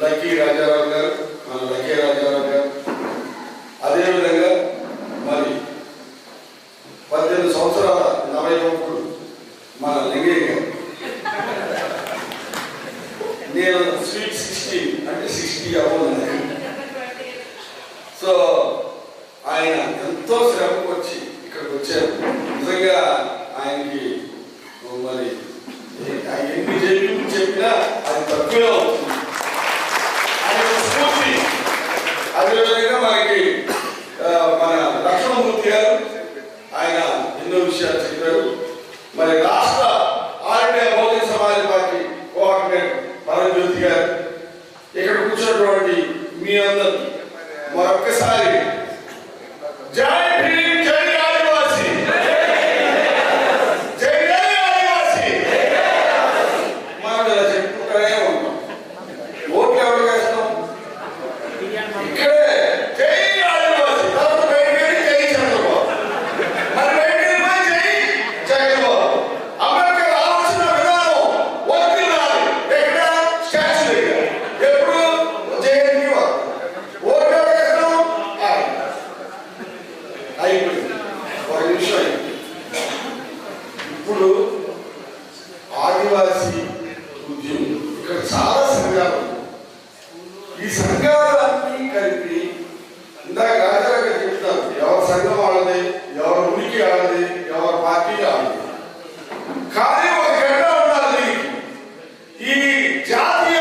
Lucky Rajarao గారు, మన lucky Rajarao గారు, అదేవిధంగా మరి 18 సంవత్సరాల నవయువకుడు మన లింగయ్య గారు. నేను స్వీట్ 60 అంటే 60 అవ్వదు. సో ఆయన ఎంతో శ్రమకు వచ్చి ఇక్కడికి వచ్చారు. నిజంగా ఆయనకి మరి ఎన్ని జైలు చెప్పినా అది తక్కువే అవుతుంది. ఆయన స్ఫూర్తి. అదేవిధంగా మనకి మన లక్ష్మణమూర్తి గారు, ఆయన ఎన్నో విషయాలు చెప్పారు. మరి రాష్ట్ర ఆర్య బహుజన సమాజ్ పార్టీ కోఆర్డినేటర్ పరంజ్యోతి గారు, ఇక్కడ కూర్చున్నటువంటి మీ అందరూ మరొక్కసారి జై భీమ్, జై ఆదివాసీ, జై జై ఆదివాసీ. మనం ఇలా చెప్పుకుంటూనే ఉంటాం. ఓట్లు ఎవరు వేస్తాం? ఇక్కడే జై ఆదివాసీ, తర్వాత బయటకెళ్ళి జై చంద్రబాబు, మరి బయటకెళ్ళి జై జగన్బాబు. అంబేద్కర్ ఆలోచన విధానం ఒత్తిడి రాదు. ఎక్కడ స్టాచ్యూ దగ్గర ఎప్పుడు జయంతి ఓట్లు ఎవరు వేస్తాం? అయిపోయింది. ఒక నిమిషం అయింది. ఇప్పుడు ఆదివాసీ ఉద్యమం ఇక్కడ చాలా సంఘాలు, ఈ సంఘాలన్నీ కలిపి ఇందాక రాజారావు చెప్తారు, ఎవరి సంఘం వాళ్ళది, ఎవరి ఉనికి వాళ్ళది, ఎవరి పార్టీ వాళ్ళది. కానీ ఒక జెండా ఉండాలి. ఈ జాతీయ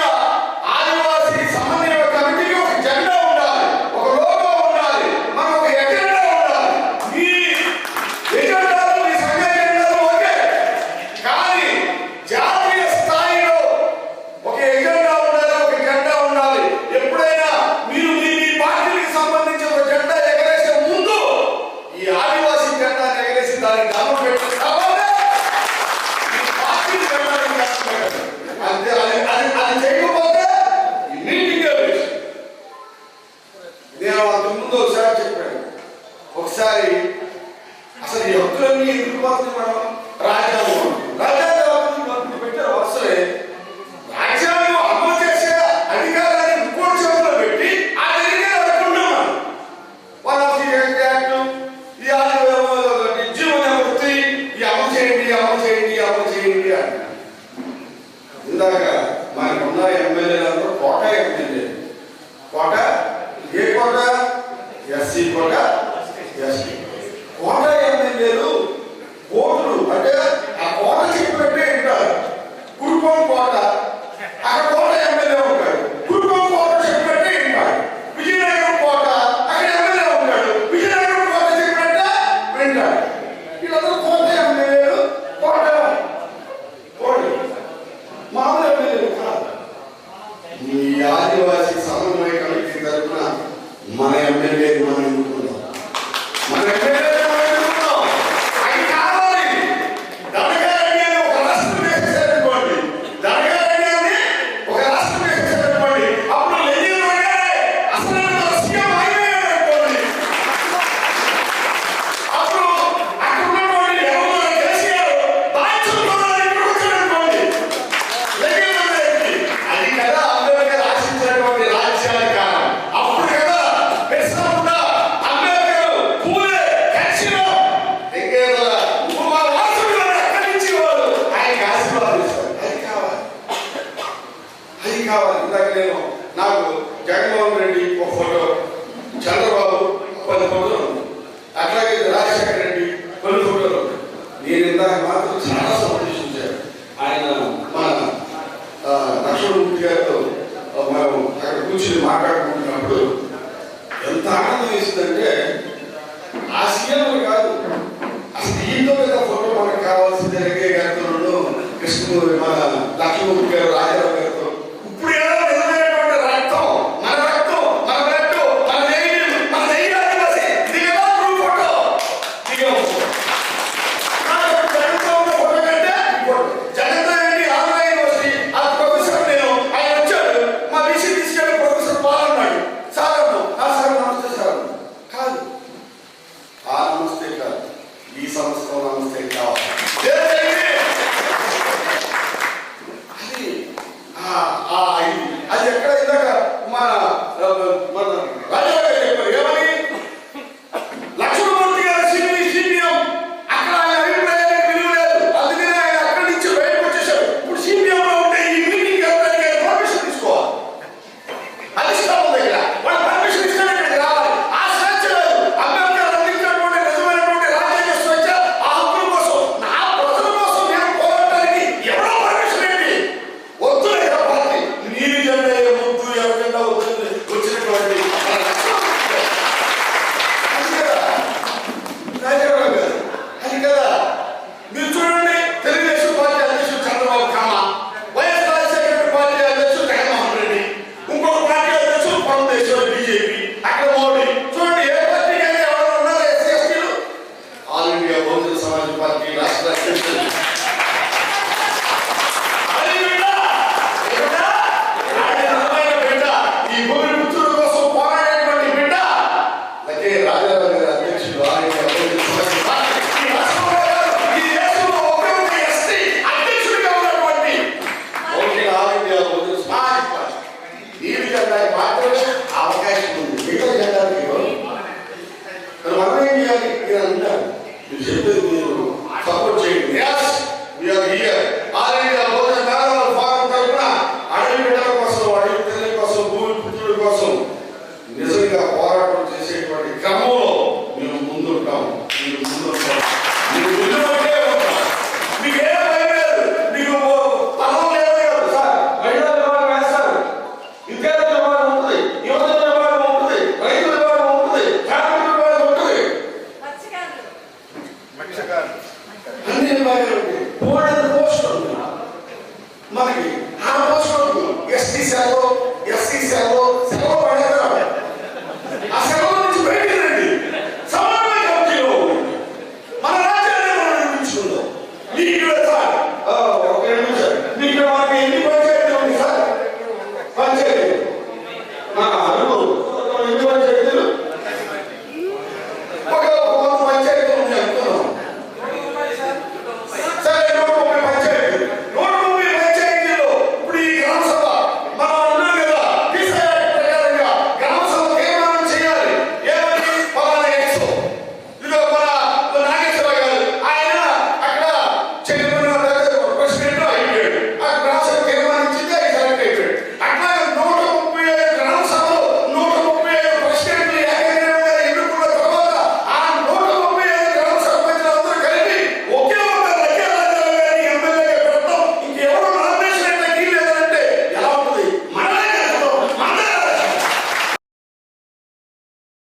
ఆదివాసీ సమన్వయ కమిటీకి ఒక జెండా ఉండాలి, ఒక లోగో ఉండాలి, మనకు ఒక ఎజెండా ఉండాలి. మీ ఎజెండాలు, మీ సంఘ ఎజెండాలు ఓకే, కానీ జాతీయ స్థాయిలో ఒక ఎజెండా ఉండాలి, ఒక జెండా ఉండాలి. ఎప్పుడైనా మీరు మీ పార్టీకి సంబంధించి ఒక జెండా ఎగరేసే ముందు ఈ ఆదివాసీ జెండాను ఎగరేసి దానికి దండం పెట్టి పార్టీ జెండాను అంతే. అది చేయకపోతే మీటింగ్ నేను అంతకుముందు ఒకసారి చెప్పాను. ఒకసారి అసలు ఈ హక్కులన్నీ ఎందుకు పోతుంది? మనం రాజ్యాంగం పెట్టారు వరుసలే. రాజ్యాంగం అమలు చేసే అధికారాన్ని ఇంకోటి చేతిలో పెట్టి ఆ అధికారం అనుకుంటున్నాం. వన్ ఆఫ్ ది యాక్ట్, ఈ జీవన వృత్తి, ఈ అమలు చేయండి, అమలు చేయండి, అమలు చేయండి అని. ఇందాక మనకున్న ఎమ్మెల్యేలందరూ కోట ఎమ్మెల్యే. కోట ఏ కోట? ఎస్సీ కోట, ఎస్టీ కోట. ఎమ్మెల్యేలు కోట్లు అంటే ఆ కోట చెప్పినట్టే వింటారు. కుటుంబం కోట, అక్కడ కోట ఎమ్మెల్యే ఉంటాడు. కుటుంబం కోట చెప్పినట్టే వింటాడు. విజయనగరం కోట, అక్కడ ఎమ్మెల్యే ఉంటాడు. విజయనగరం కోట చెప్పినట్టే వింటాడు. వీళ్ళందరూ కోట ఎమ్మెల్యేలు. కోట కోటి మామూలు ఎమ్మెల్యేలు కాదు. ఈ ఆదివాసీ సమన్వయ కమిటీ తరఫున మన ఎమ్మెల్యే మనం ఎన్నుకున్నాం. మన ఎమ్మెల్యే ఆయన కావాలి. దండగారెడ్డి అని ఒక రాష్ట్రం వేసేసారనుకోండి, దండగారెడ్డి అని ఒక రాష్ట్రం వేసేసారనుకోండి, అప్పుడు లెనిన్ అసలు సీఎం అయిపోయాడనుకోండి, అప్పుడు అక్కడ ఉన్నటువంటి ఎవరు కేసీఆర్ బాధ్యతనుకోండి. అది కదా అంబేద్కర్ ఆశించినటువంటి రాజ్యాధికారం. అప్పుడు కదా పెసరకుండా అంబేద్కర్ పూలే కచ్చిలో ఇంకేదో మా వారసులను ఎక్కడి నుంచి వాళ్ళు ఆయనకి ఆశీర్వాదిస్తారు. అది కావాలి, అది కావాలి. ఇందాక నేను నాకు జగన్మోహన్ రెడ్డి ఒక ఫోటో, చంద్రబాబు 10 ఫోటోలు ఉంది, అట్లాగే రాజశేఖర రెడ్డి కొన్ని ఫోటోలు ఉన్నాయి. నేను ఇందాక మాత్రం చాలా సంతోషించాను. ఆయన మన లక్ష్మణమూర్తి గారితో మనం అక్కడ కూర్చొని మాట్లాడుకుంటున్నప్పుడు ఎంత ఆనందం వేసిందంటే, ఆ సీఎంలు కాదు అసలు ఈతో మీద ఫోటో మనకు కావాల్సింది. రంగయ్య గారితో, కృష్ణమూర్తి, మన లక్ష్మణమూర్తి గారు, రాజారావు గారితో. ఇప్పుడు ఏదో నిజమైనటువంటి రక్తం, మన రక్తం, మన బ్లడ్, మన ధైర్యం, మన ధైర్యాన్ని బసి ఇది కదా గ్రూప్ ఫోటో దిగాము. జగన్ రెడ్డి ఆంధ్ర యూనివర్సిటీ ఆ ప్రొఫెసర్, నేను ఆయన వచ్చాడు, మా బీసీ తీసుకెళ్ళి ప్రొఫెసర్ పాలన్నాడు. సార్ అన్నాం, సార్ నమస్తే సార్ కాదు, ఆ నమస్తే కాదు, ఈ సంస్థ నమస్తే కావాలి. అది ఎక్కడ ఇందాక మన మన రాజా గారు చెప్పారు ఏమని లక్ష్మణమూర్తి గారు సిపిఎం అక్కడ ఆయన అభిప్రాయానికి విలువ లేదు అందుకనే ఆయన అక్కడి నుంచి బయటకు వచ్చేసారు ఇప్పుడు సిపిఎం లో ఉంటే ఈ మీటింగ్ ఎవరికి పర్మిషన్ తీసుకోవాలి అధిష్టానం దగ్గర వాళ్ళు పర్మిషన్ ఇస్తే ఇక్కడికి రావాలి ఆ స్వేచ్ఛ లేదు అంబేద్కర్ అందించినటువంటి నిజమైనటువంటి రాజ్యాంగ స్వేచ్ఛ ఆ హక్కుల కోసం నా ప్రజల కోసం నేను పోరాటానికి ఎవరో పర్మిషన్ ఏంటి వద్దు లేదా పార్టీ నీరు జెండా ముద్దు ఎవరికైనా వచ్చినటువంటి రాజారావు గారు అది కదా మీరు చూడండి తెలుగుదేశం పార్టీ అధ్యక్షుడు చంద్రబాబు కామ వైఎస్ రాజశేఖర పార్టీ అధ్యక్షుడు జగన్మోహన్ రెడ్డి ఇంకొక పార్టీ అధ్యక్షుడు పరమేశ్వర్ బీజేపీ అక్కడ మోడీ చూడండి ఏ పార్టీకి అయితే ఎవరు ఉన్నారు ఎస్సీ ఎస్టీలు all India Bahujan Samaj party రాష్ట్ర అధ్యక్షుడు ఈ భూమి పుత్రుల కోసం పోరాడేటువంటి బిడ్డ అలాగే రాజారావు గారి అధ్యక్షుడు all India Bahujan Samaj party ఈ రాష్ట్రంలో ఈ దేశంలో ఒకే ఒక ఎస్టీ అధ్యక్షుడిగా ఉన్నటువంటి all India Bahujan Samaj party ఈ విధంగా మాత్రమే అవకాశం ఉంది మిగతా జెండాకి మనం ఏం చేయాలి మీరు అంటారు మీరు చెప్పేది మీరు సపోర్ట్ చేయండి yes we are here all India Bahujana మేధావుల ఫోరం తరపున అడవి బిడ్డల కోసం అడవి పిల్లల కోసం భూమి పుత్రుల కోసం నిజంగా పోరాటం చేసేటువంటి క్రమంలో మేము ముందుంటాం మీరు ముందుంటాం మీరు ముందుంటే ఉంటాం మీకు ఏ భయం లేదు మీకు పదం లేదు కదా సార్ మహిళల విభాగం వేస్తారు విద్యార్థుల విభాగం ఉంటుంది యువజన విభాగం ఉంటుంది రైతుల విభాగం ఉంటుంది ఫ్యామిలీ విభాగం ఉంటుంది అన్ని విభాగాలు ఉంటాయి పోస్ట్ ఉంటుంది మనకి ఆ పోస్ట్ ఎస్టీ సెల్లో ఎస్సీ సెల్లో